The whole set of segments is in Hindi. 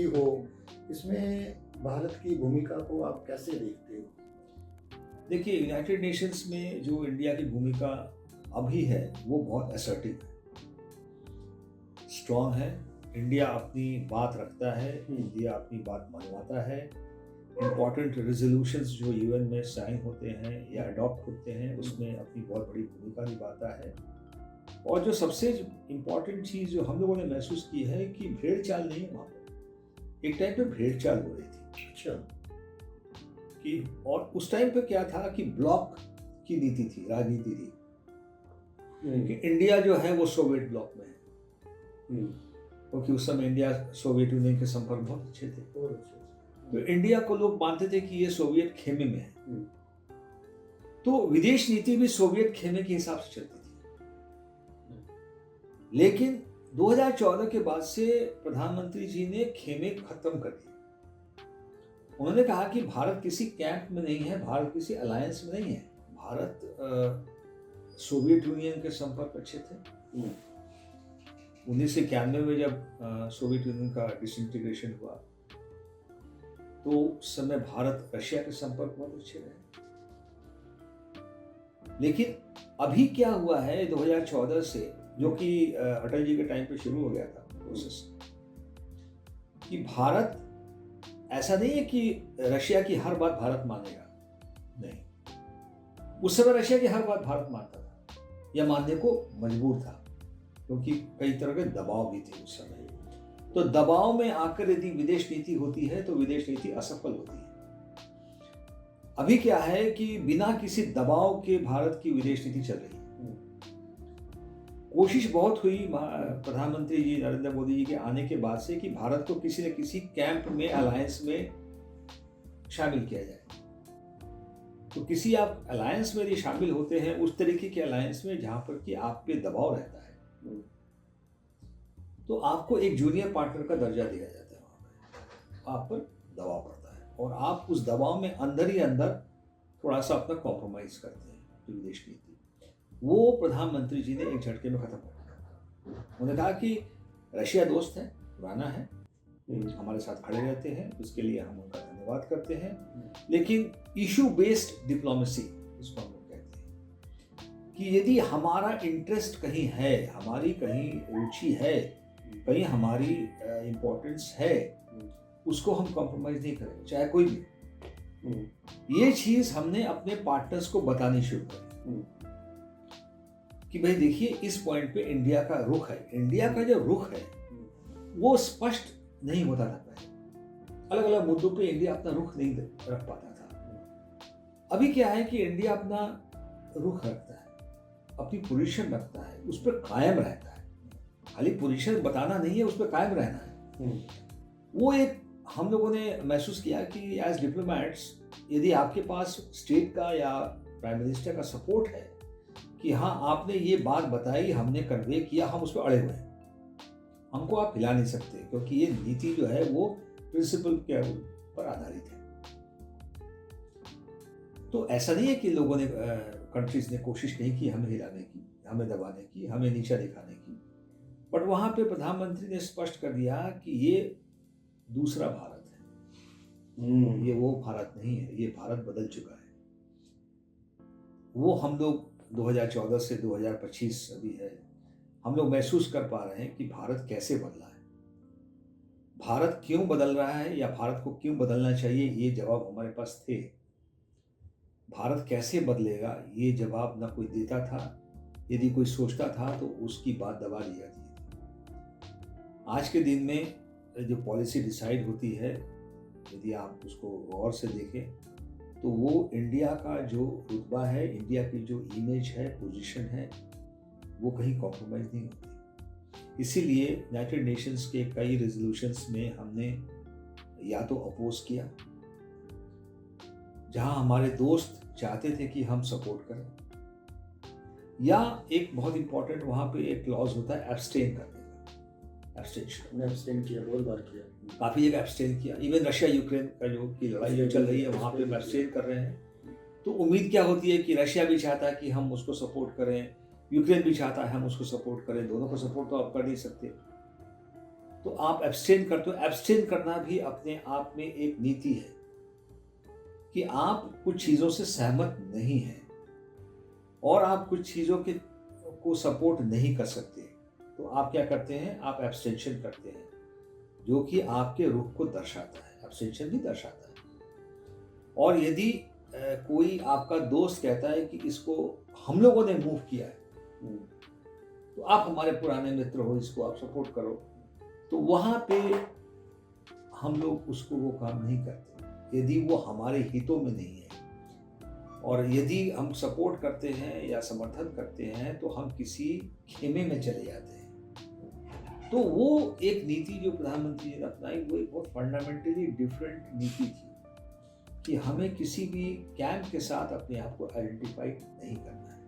डिप्लोमेसी हो, इसमें भारत की भूमिका को आप कैसे देखते हो? देखिए, यूनाइटेड नेशंस में जो इंडिया की भूमिका अभी है वो बहुत असर्टिव है, स्ट्रांग है। इंडिया अपनी बात रखता है, इंडिया अपनी बात मनवाता है। इम्पॉर्टेंट रेजोल्यूशंस जो यूएन में साइन होते हैं या अडॉप्ट होते हैं उसमें अपनी बहुत बड़ी भूमिका निभाता है। और जो सबसे इम्पॉर्टेंट चीज़ जो हम लोगों ने महसूस की है कि भेड़ चाल नहीं है वहाँ पर। एक टाइम पे भेड़ चाल हो रही थी अच्छा। कि, और उस टाइम पे क्या था कि ब्लॉक की नीति थी, राजनीति थी कि इंडिया जो है वो सोवियत ब्लॉक में है, क्योंकि उस समय इंडिया सोवियत यूनियन के संपर्क बहुत अच्छे थे। तो इंडिया को लोग मानते थे कि ये सोवियत खेमे में है, तो विदेश नीति भी सोवियत खेमे के हिसाब से चलती थी। लेकिन 2014 के बाद से प्रधानमंत्री जी ने खेमे खत्म कर दिए। उन्होंने कहा कि भारत किसी कैंप में नहीं है, भारत किसी अलायंस में नहीं है। भारत सोवियत यूनियन के संपर्क अच्छे थे। 1991 में जब सोवियत यूनियन का डिसइंटीग्रेशन हुआ तो उस समय भारत रशिया के संपर्क बहुत अच्छे रहे। लेकिन अभी क्या हुआ है 2014 से, जो कि अटल जी के टाइम पे शुरू हो गया था प्रोसेस, कि भारत ऐसा नहीं है कि रशिया की हर बात भारत मानेगा, नहीं। उस समय रशिया की हर बात भारत मानता था या मानने को मजबूर था, क्योंकि कई तरह के दबाव भी थे उस समय। तो दबाव में आकर यदि विदेश नीति होती है तो विदेश नीति असफल होती है। अभी क्या है कि बिना किसी दबाव के भारत की विदेश नीति चल रही है। कोशिश बहुत हुई प्रधानमंत्री जी नरेंद्र मोदी जी के आने के बाद से कि भारत को किसी न किसी कैंप में, अलायंस में शामिल किया जाए। तो किसी आप अलायंस में यदि शामिल होते हैं, उस तरीके के अलायंस में जहां पर कि आप पे दबाव रहता है, तो आपको एक जूनियर पार्टनर का दर्जा दिया जाता है। वहां पर आप पर दबाव पड़ता है और आप उस दबाव में अंदर ही अंदर थोड़ा सा अपना कॉम्प्रोमाइज करते हैं। जो विदेश नीति वो प्रधानमंत्री जी ने एक झटके में खत्म कर दिया। उन्होंने कहा कि रशिया दोस्त है, पुराना है, हमारे साथ खड़े रहते हैं, उसके लिए हम उनका धन्यवाद करते हैं। लेकिन इशू बेस्ड डिप्लोमेसी, इसको हम लोग कहते हैं, कि यदि हमारा इंटरेस्ट कहीं है, हमारी कहीं रुचि है, कहीं हमारी इम्पोर्टेंस है, उसको हम कॉम्प्रोमाइज नहीं करेंगे, चाहे कोई भी। ये चीज हमने अपने पार्टनर्स को बतानी शुरू करी कि भाई देखिए, इस पॉइंट पे इंडिया का रुख है। इंडिया का जो रुख है वो स्पष्ट नहीं होता था पहले। अलग अलग मुद्दों पे इंडिया अपना रुख नहीं रख पाता था। अभी क्या है कि इंडिया अपना रुख रखता है, अपनी पोजीशन रखता है, उस पर कायम रहता है। खाली पोजीशन बताना नहीं है, उस पर कायम रहना है। वो एक हम लोगों ने महसूस किया कि एज डिप्लोमैट्स, यदि आपके पास स्टेट का या प्राइम मिनिस्टर का सपोर्ट है कि हाँ आपने ये बात बताई, हमने कन्वे किया, हम उस पर अड़े हुए हैं, हमको आप हिला नहीं सकते, क्योंकि ये नीति जो है वो प्रिंसिपल के ऊपर आधारित है। तो ऐसा नहीं है कि लोगों ने, कंट्रीज ने कोशिश नहीं की हमें हिलाने की, हमें दबाने की, हमें नीचा दिखाने की, बट वहां पे प्रधानमंत्री ने स्पष्ट कर दिया कि ये दूसरा भारत है, ये वो भारत नहीं है, ये भारत बदल चुका है। वो हम लोग 2014 से 2025 अभी है, हम लोग महसूस कर पा रहे हैं कि भारत कैसे बदला है, भारत क्यों बदल रहा है या भारत को क्यों बदलना चाहिए, ये जवाब हमारे पास थे। भारत कैसे बदलेगा ये जवाब ना कोई देता था, यदि कोई सोचता था तो उसकी बात दबा दी जाती थी। आज के दिन में जो पॉलिसी डिसाइड होती है, यदि आप उसको गौर से देखें तो वो इंडिया का जो रुतबा है, इंडिया की जो इमेज है, पोजीशन है, वो कहीं कॉम्प्रोमाइज़ नहीं होती। इसीलिए यूनाइटेड नेशंस के कई रेजोल्यूशंस में हमने या तो अपोज किया, जहां हमारे दोस्त चाहते थे कि हम सपोर्ट करें, या एक बहुत इंपॉर्टेंट वहां पे एक क्लॉज होता है एब्सटेन करने का। एब्सटेन किया, बहुत बार किया, काफ़ी जगह एब्सटेन किया। इवन रशिया यूक्रेन का जो की लड़ाई जो चल रही है वहाँ पे एब्सटेन कर रहे हैं। तो उम्मीद क्या होती है कि रशिया भी चाहता है कि हम उसको सपोर्ट करें, यूक्रेन भी चाहता है हम उसको सपोर्ट करें, दोनों को सपोर्ट तो आप कर नहीं सकते। तो आप एब्सटेन करते हो। एब्सटेन करना भी अपने आप में एक नीति है कि आप कुछ चीज़ों से सहमत नहीं हैं और आप कुछ चीज़ों के को सपोर्ट नहीं कर सकते, तो आप क्या करते हैं, आप एब्सटेंशन करते हैं, जो कि आपके रुख को दर्शाता है। एब्सटेंशन भी दर्शाता है। और यदि कोई आपका दोस्त कहता है कि इसको हम लोगों ने मूव किया है, तो आप हमारे पुराने मित्र हो, इसको आप सपोर्ट करो, तो वहाँ पे हम लोग उसको वो काम नहीं करते यदि वो हमारे हितों में नहीं है। और यदि हम सपोर्ट करते हैं या समर्थन करते हैं तो हम किसी खेमे में चले जाते हैं। तो वो एक नीति जो प्रधानमंत्री ने अपनाई, वो एक बहुत फंडामेंटली डिफरेंट नीति थी कि हमें किसी भी कैंप के साथ अपने आप को आइडेंटिफाई नहीं करना है।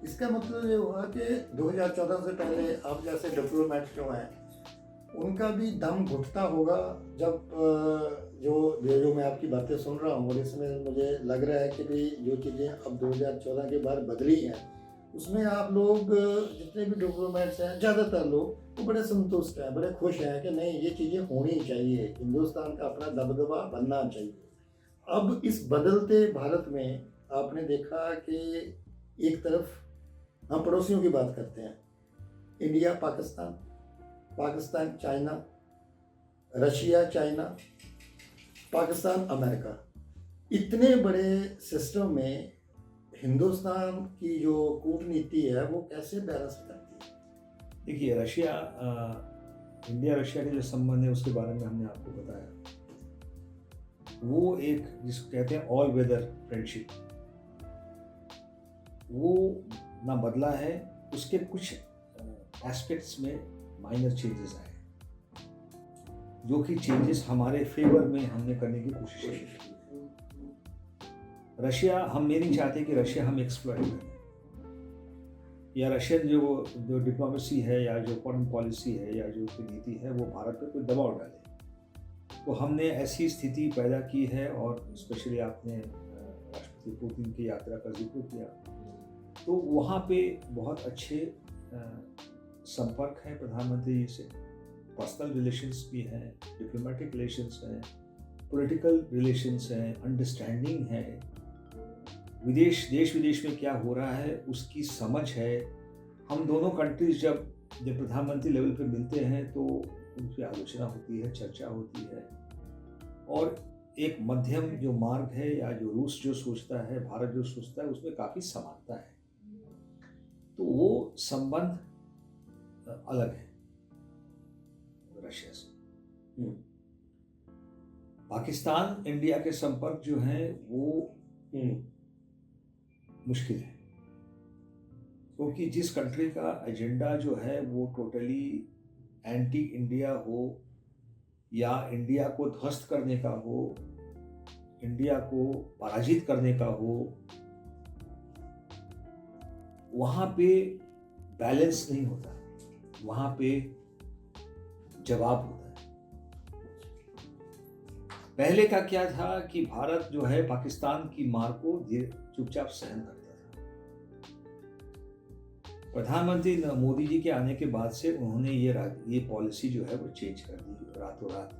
इसका मतलब ये हुआ कि 2014 से पहले अब जैसे डिप्लोमेट जो हैं उनका भी दम घुटता होगा जब जो मैं आपकी बातें सुन रहा हूँ, और इसमें मुझे लग रहा है कि भी जो चीज़ें अब 2014 के बाद बदली हैं उसमें आप लोग जितने भी डिप्लोमेट्स हैं, ज़्यादातर लोग तो बड़े संतुष्ट हैं, बड़े खुश हैं कि नहीं ये चीज़ें होनी चाहिए, हिंदुस्तान का अपना दबदबा बनना चाहिए। अब इस बदलते भारत में आपने देखा कि एक तरफ हम पड़ोसियों की बात करते हैं, India Pakistan, Pakistan China, Russia China, Pakistan America, इतने बड़े सिस्टम में हिंदुस्तान की जो कूटनीति है वो कैसे बैलेंस करती है? देखिए, इंडिया रशिया के जो संबंध है उसके बारे में हमने आपको बताया, वो एक जिसको कहते हैं ऑल वेदर फ्रेंडशिप, वो ना बदला है। उसके कुछ एस्पेक्ट्स में माइनर चेंजेस आए, जो कि चेंजेस हमारे फेवर में हमने करने की कोशिश की। रशिया, हम ये नहीं चाहते कि रशिया हम एक्सप्लॉइट करें, या रशियन जो डिप्लोमेसी है या जो फॉरेन पॉलिसी है या जो उसकी नीति है वो भारत पे कोई दबाव डाले। तो हमने ऐसी स्थिति पैदा की है, और स्पेशली आपने राष्ट्रपति पुतिन की यात्रा का जिक्र किया, तो वहाँ पे बहुत अच्छे संपर्क है प्रधानमंत्री जी से, पर्सनल रिलेशंस भी हैं, डिप्लोमेटिक रिलेशंस हैं, पॉलिटिकल रिलेशंस हैं, अंडरस्टैंडिंग है, देश विदेश में क्या हो रहा है उसकी समझ है। हम दोनों कंट्रीज जब प्रधानमंत्री लेवल पे मिलते हैं तो उनकी आलोचना होती है, चर्चा होती है, और एक मध्यम जो मार्ग है, या जो रूस जो सोचता है, भारत जो सोचता है, उसमें काफ़ी समानता है। तो वो संबंध अलग है रशिया से। पाकिस्तान इंडिया के संपर्क जो हैं वो मुश्किल है, क्योंकि जिस कंट्री का एजेंडा जो है वो टोटली एंटी इंडिया हो, या इंडिया को ध्वस्त करने का हो, इंडिया को पराजित करने का हो, वहाँ पे बैलेंस नहीं होता, वहाँ पे जवाब होता है। पहले का क्या था कि भारत जो है पाकिस्तान की मार को चुपचाप सहन करता था। प्रधानमंत्री मोदी जी के आने के बाद से उन्होंने ये पॉलिसी जो है वो चेंज कर दी रातों रात।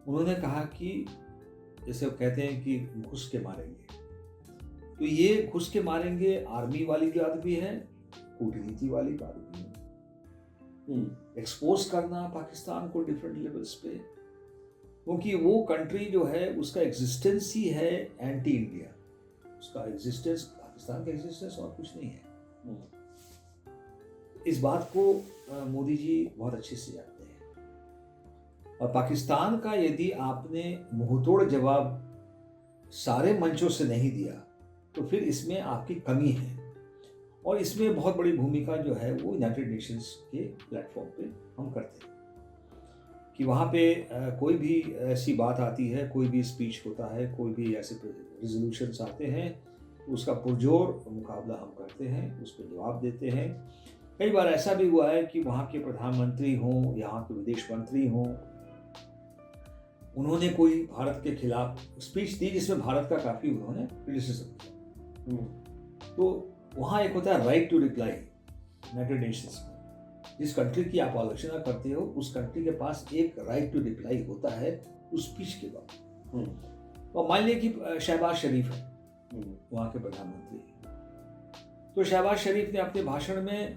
उन्होंने कहा कि जैसे वो कहते हैं कि घुस के मारेंगे, तो ये घुस के मारेंगे आर्मी वाली बात भी है, कूटनीति वाली बात भी है। एक्सपोज करना पाकिस्तान को डिफरेंट लेवल्स पे, क्योंकि वो कंट्री जो है उसका एग्जिस्टेंस ही है एंटी इंडिया, उसका एग्जिस्टेंस, पाकिस्तान का एग्जिस्टेंस और कुछ नहीं है। इस बात को मोदी जी बहुत अच्छे से जानते हैं, और पाकिस्तान का यदि आपने मुंहतोड़ जवाब सारे मंचों से नहीं दिया तो फिर इसमें आपकी कमी है। और इसमें बहुत बड़ी भूमिका जो है वो यूनाइटेड नेशंस के प्लेटफॉर्म पे हम करते हैं, कि वहाँ पे कोई भी ऐसी बात आती है, कोई भी स्पीच होता है, कोई भी ऐसे रेजोल्यूशंस आते हैं, तो उसका पुरजोर मुकाबला हम करते हैं, उस पर जवाब देते हैं। कई बार ऐसा भी हुआ है कि वहाँ के प्रधानमंत्री हों, यहाँ के विदेश मंत्री हों, उन्होंने कोई भारत के खिलाफ स्पीच दी जिसमें भारत का काफ़ी उन्होंने क्रिटिसिज्म किया। तो वहाँ एक होता है right to reply United Nations में, जिस कंट्री की आप आलोचना करते हो उस कंट्री के पास एक राइट टू रिप्लाई होता है उस स्पीच के बाद। और मान लिया कि शहबाज शरीफ है वहाँ के प्रधानमंत्री, तो शहबाज शरीफ ने अपने भाषण में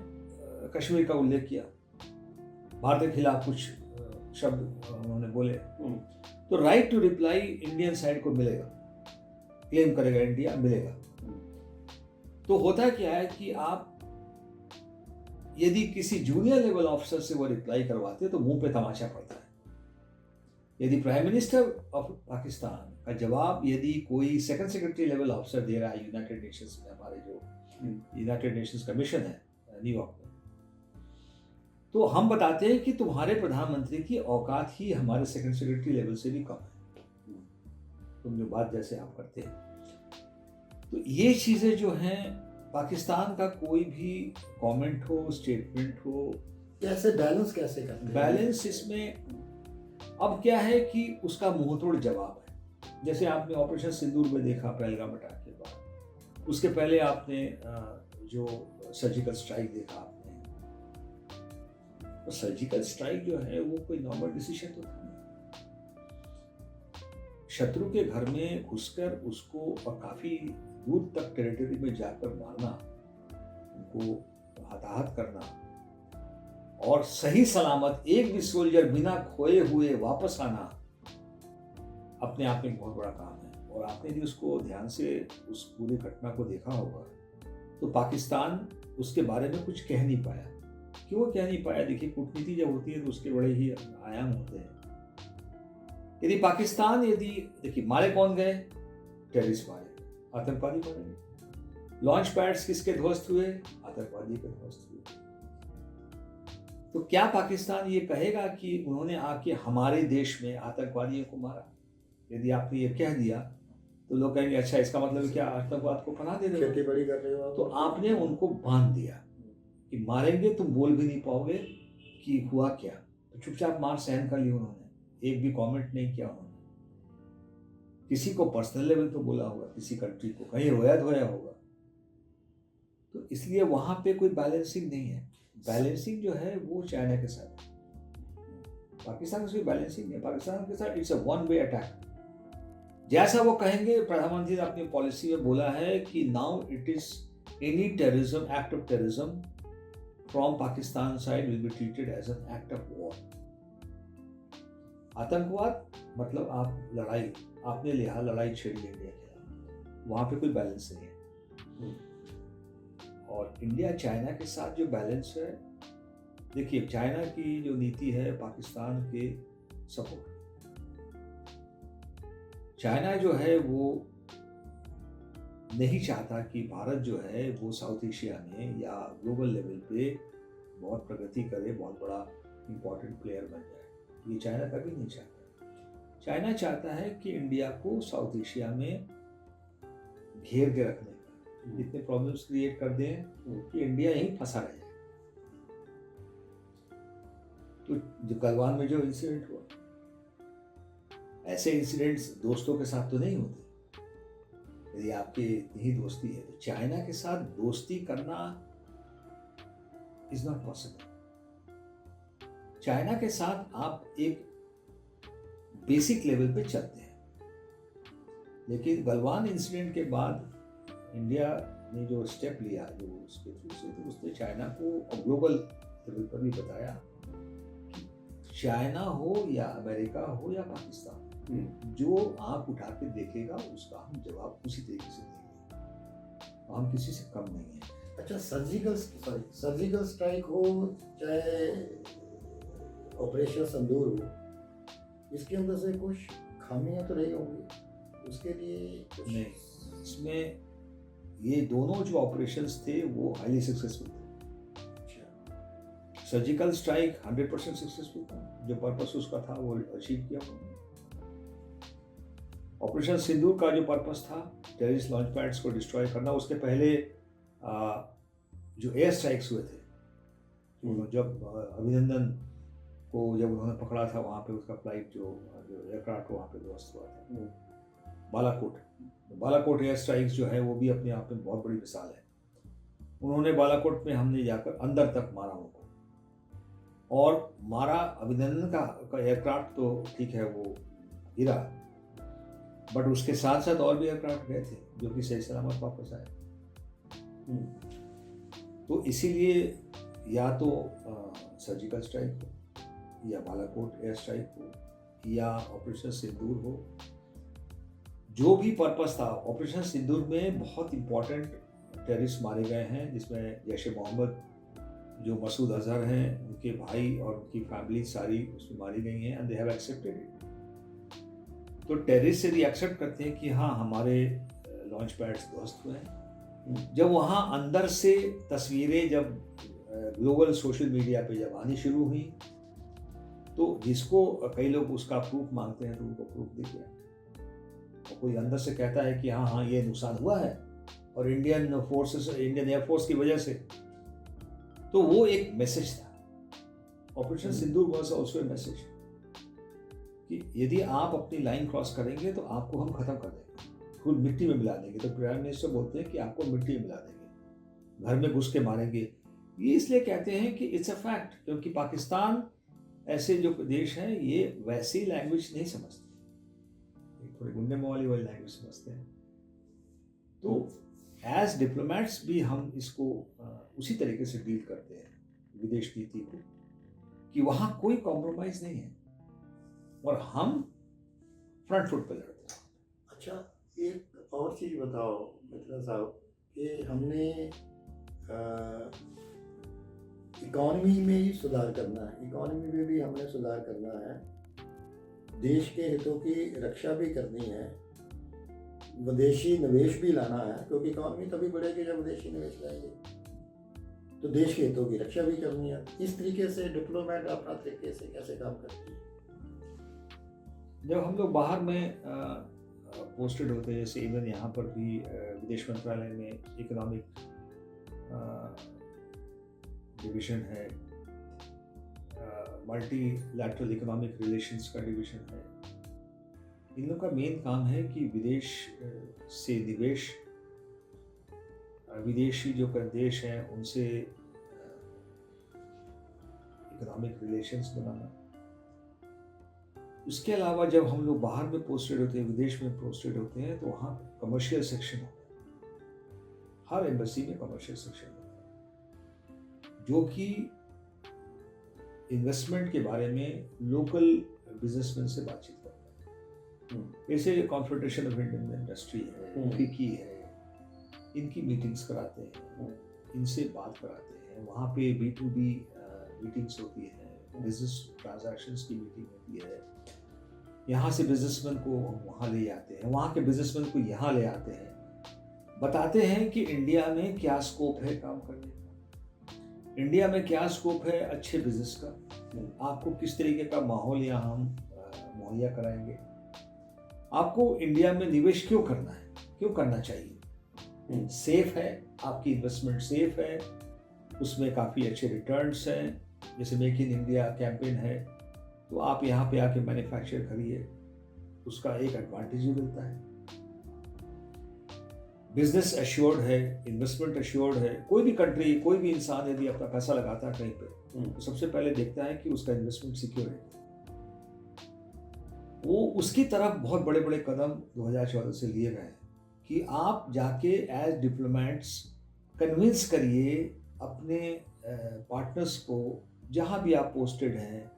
कश्मीर का उल्लेख किया, भारत के खिलाफ कुछ शब्द उन्होंने बोले, तो right to reply Indian side को मिलेगा, क्लेम करेगा इंडिया, मिलेगा। तो होता क्या है कि आप यदि किसी जूनियर लेवल ऑफिसर से वो रिप्लाई करवाते तो मुंह पे तमाचा पड़ता है। यदि प्राइम मिनिस्टर ऑफ पाकिस्तान का जवाब यदि कोई सेकंड सेक्रेटरी लेवल ऑफिसर दे रहा है यूनाइटेड नेशंस में, हमारे जो यूनाइटेड नेशंस कमीशन है न्यूयॉर्क में, तो हम बताते हैं कि तुम्हारे प्रधानमंत्री की औकात ही हमारे सेकंड सेक्रेटरी लेवल से भी कम है, तुम जो बात जैसे आप करते हैं। तो ये चीजें जो हैं, पाकिस्तान का कोई भी कमेंट हो, स्टेटमेंट हो, कैसे बैलेंस कैसे करते हैं? बैलेंस इसमें अब क्या है कि उसका मुंहतोड़ जवाब है। जैसे आपने ऑपरेशन सिंदूर में देखा पहलगाम अटैक के बाद, उसके पहले आपने जो सर्जिकल स्ट्राइक देखा आपने, तो सर्जिकल स्ट्राइक जो है वो कोई नॉर्मल डिसीजन तो था नहीं। शत्रु के घर में घुसकर उसको और काफी दूर तक टेरिटरी में जाकर मारना, उनको हताहत करना और सही सलामत एक भी सोल्जर बिना खोए हुए वापस आना अपने आप में एक बहुत बड़ा काम है। और आपने यदि उसको ध्यान से उस पूरी घटना को देखा होगा तो पाकिस्तान उसके बारे में कुछ कह नहीं पाया। क्यों कह नहीं पाया? देखिए, कूटनीति जब होती है तो उसके बड़े ही आयाम होते हैं। यदि पाकिस्तान देखिए मारे कौन गए? टेररिस्ट मारे, आतंकवादी मारे। लॉन्च पैड्स किसके ध्वस्त हुए? आतंकवादी के ध्वस्त हुए। तो क्या पाकिस्तान ये कहेगा कि उन्होंने आके हमारे देश में आतंकवादियों को मारा? यदि आपने ये कह दिया तो लोग कहेंगे अच्छा इसका मतलब क्या आतंकवाद को पनाह दे रहे हो, खेती बड़ी कर रहे हो आप। तो आपने उनको बांध दिया कि मारेंगे, तुम बोल भी नहीं पाओगे कि हुआ क्या। तो चुपचाप मार सहन कर ली उन्होंने, एक भी कमेंट नहीं किया उन्होंने। किसी को पर्सनल लेवल पे बोला होगा, किसी कंट्री को कहीं रोया धोया होगा। तो इसलिए वहां पे कोई बैलेंसिंग नहीं है। बैलेंसिंग जो है वो चाइना के साथ है, पाकिस्तान से बैलेंसिंग नहीं है। पाकिस्तान के साथ it's a one way attack. जैसा वो कहेंगे, प्रधानमंत्री ने अपनी पॉलिसी में बोला है कि now it is any terrorism, act of terrorism from Pakistan side will be treated as an act of war. आतंकवाद मतलब आप लड़ाई, आपने लिया लड़ाई छेड़ी इंडिया के खिलाफ, वहां पे कोई बैलेंस नहीं है। और इंडिया चाइना के साथ जो बैलेंस है, देखिए चाइना की जो नीति है पाकिस्तान के सपोर्ट। चाइना जो है वो नहीं चाहता कि भारत जो है वो साउथ एशिया में या ग्लोबल लेवल पे बहुत प्रगति करे, बहुत बड़ा इंपॉर्टेंट प्लेयर बन जाए। ये चाइना कभी नहीं चाहता। चाइना चाहता है कि इंडिया को साउथ एशिया में घेर के रखने का, इतने प्रॉब्लम्स क्रिएट कर दें कि इंडिया यहीं फंसा रहे। तो जो गलवान में जो इंसिडेंट हुआ, ऐसे इंसिडेंट्स दोस्तों के साथ तो नहीं होते। यदि आपकी इतनी ही दोस्ती है तो चाइना के साथ दोस्ती करना इज नॉट पॉसिबल। चाइना के साथ आप एक बेसिक लेवल पे चलते हैं, लेकिन गलवान इंसिडेंट के बाद इंडिया ने जो स्टेप लिया, जो उसके थ्रू से, तो उसने चाइना को ग्लोबल लेवल पर भी बताया कि चाइना हो या अमेरिका हो या पाकिस्तान, जो आंख उठा के देखेगा उसका हम जवाब उसी तरीके से देंगे। हम किसी से कम नहीं है। अच्छा, सर्जिकल स्ट्राइक हो चाहे ऑपरेशन सिंदूर हो, इसके अंदर से कुछ खामियां तो रही होंगी, उसके लिए कुछ नहीं। इसमें ये दोनों जो ऑपरेशंस थे वो हाईली सक्सेसफुल थे। सर्जिकल स्ट्राइक 100% सक्सेसफुल था, जो पर्पस उसका था वो अचीव किया उन्होंने। ऑपरेशन सिंदूर का जो पर्पस था टेररिस्ट लॉन्च पैड्स को डिस्ट्रॉय करना, उसके पहले जो एयर स्ट्राइक्स हुए थे, जब अभिनंदन को जब उन्होंने पकड़ा था वहाँ पे, उसका फ्लाइट जो एयरक्राफ्ट वहाँ पे ध्वस्त हुआ था, बालाकोट एयर स्ट्राइक्स जो है वो भी अपने आप में बहुत बड़ी मिसाल है। उन्होंने बालाकोट में हमने जाकर अंदर तक मारा उनको, और मारा अभिनंदन का एयरक्राफ्ट तो ठीक है वो गिरा, बट उसके साथ साथ और भी एयरक्राफ्ट गए थे जो कि सही सलामत वापस आए। तो इसीलिए या तो सर्जिकल स्ट्राइक हो या बालाकोट एयर स्ट्राइक हो या ऑपरेशन सिंदूर हो, जो भी पर्पस था। ऑपरेशन सिंदूर में बहुत इंपॉर्टेंट टेररिस्ट मारे गए हैं, जिसमें जैश ए मोहम्मद जो मसूद अजहर हैं, उनके भाई और उनकी फैमिली सारी उसमें मारी गई हैं, and they have accepted it. तो टेररिस्ट यदि एक्सेप्ट करते हैं कि हाँ हमारे लॉन्च पैड्स ध्वस्त हुए हैं, जब वहाँ अंदर से तस्वीरें जब ग्लोबल सोशल मीडिया पे जब आनी शुरू हुई, तो जिसको कई लोग उसका प्रूफ मांगते हैं तो उनको प्रूफ दे दिया, और कोई अंदर से कहता है कि हाँ हाँ ये नुकसान हुआ है और इंडियन फोर्सेस, इंडियन एयरफोर्स की वजह से, तो वो एक मैसेज था। Operation Sindoor was also a message कि यदि आप अपनी लाइन क्रॉस करेंगे तो आपको हम खत्म कर देंगे, खुद मिट्टी में मिला देंगे। तो प्राइम मिनिस्टर बोलते हैं कि आपको मिट्टी में मिला देंगे, घर में घुस के मारेंगे। ये इसलिए कहते हैं कि इट्स अ फैक्ट, क्योंकि पाकिस्तान ऐसे जो देश हैं ये वैसी लैंग्वेज नहीं समझते, थोड़े गुंडे वाली लैंग्वेज समझते हैं। तो एज डिप्लोमेट्स भी हम इसको उसी तरीके से डील करते हैं विदेश नीति को, कि वहाँ कोई कॉम्प्रोमाइज नहीं है और हम फ्रंट फुट पे लड़ते हैं। अच्छा, एक और चीज़ बताओ मित्रा साहब, कि हमने इकॉनमी में ही सुधार करना है, इकॉनमी में भी हमने सुधार करना है, देश के हितों की रक्षा भी करनी है, विदेशी निवेश भी लाना है, क्योंकि इकॉनमी तभी बढ़ेगी जब विदेशी निवेश लाएंगे, तो देश के हितों की रक्षा भी करनी है। इस तरीके से डिप्लोमेट अपना तरीके से कैसे काम करती है? जब हम लोग बाहर में पोस्टेड होते हैं, जैसे इवन यहाँ पर भी विदेश मंत्रालय में इकोनॉमिक डिवीजन है, मल्टीलैटरल इकोनॉमिक रिलेशंस का डिवीजन है, इन लोगों का मेन काम है कि विदेश से निवेश, विदेशी जो देश हैं उनसे इकोनॉमिक रिलेशंस बनाना। इसके अलावा जब हम लोग बाहर में पोस्टेड होते हैं, विदेश में पोस्टेड होते हैं, तो वहाँ कमर्शियल सेक्शन होता है, हर एम्बेसी में कमर्शियल सेक्शन होता है, जो कि इन्वेस्टमेंट के बारे में लोकल बिजनेसमैन से बातचीत करता है। जैसे कॉन्फेडरेशन ऑफ इंडियन इंडस्ट्री है, फिकी है, इनकी मीटिंग्स कराते हैं, इनसे बात कराते हैं। वहाँ पे B2B मीटिंग्स होती है, बिजनेस ट्रांजैक्शंस की मीटिंग होती है। यहाँ से बिजनेसमैन को वहाँ ले आते हैं, वहाँ के बिजनेसमैन को यहाँ ले आते हैं, बताते हैं कि इंडिया में क्या स्कोप है काम करने का, इंडिया में क्या स्कोप है अच्छे बिजनेस का, आपको किस तरीके का माहौल यहाँ हम मुहैया कराएंगे, आपको इंडिया में निवेश क्यों करना है, क्यों करना चाहिए, सेफ है, आपकी इन्वेस्टमेंट सेफ है, उसमें काफ़ी अच्छे रिटर्न्स हैं। जैसे मेक इन इंडिया कैंपेन है, तो आप यहाँ पे आके मैन्युफैक्चर करिए, उसका एक एडवांटेज भी मिलता है। बिजनेस एश्योर्ड है, इन्वेस्टमेंट एश्योर्ड है। कोई भी कंट्री, कोई भी इंसान यदि अपना पैसा लगाता है कहीं पे, तो सबसे पहले देखता है कि उसका इन्वेस्टमेंट सिक्योर है। वो उसकी तरफ बहुत बड़े बड़े कदम 2014 से लिए गए हैं कि आप जाके एज डिप्लोमेट्स कन्विंस करिए अपने पार्टनर्स को, जहाँ भी आप पोस्टेड हैं,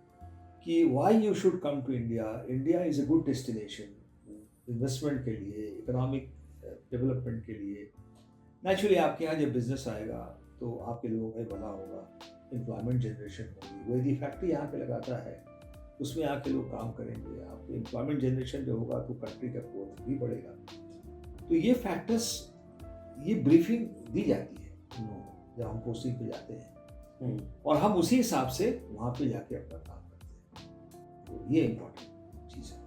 कि why you should come to India. India is a good destination investment के लिए, इकोनॉमिक डेवलपमेंट के लिए। नेचुरली आपके यहाँ जब बिजनेस आएगा तो आपके लोगों का भला होगा, एम्प्लॉयमेंट जनरेशन होगी। वो यदि फैक्ट्री यहाँ पे लगाता है, उसमें आके लोग काम करेंगे, आपको एम्प्लॉयमेंट जनरेशन जो होगा तो कंट्री का ग्रोथ भी बढ़ेगा। तो ये फैक्टर्स, ये ब्रीफिंग दी जाती है जब हम पोस्टिंग पे जाते हैं, और हम उसी हिसाब से वहाँ पे जाके अपना काम करते हैं। तो ये इम्पोर्टेंट चीज़ है।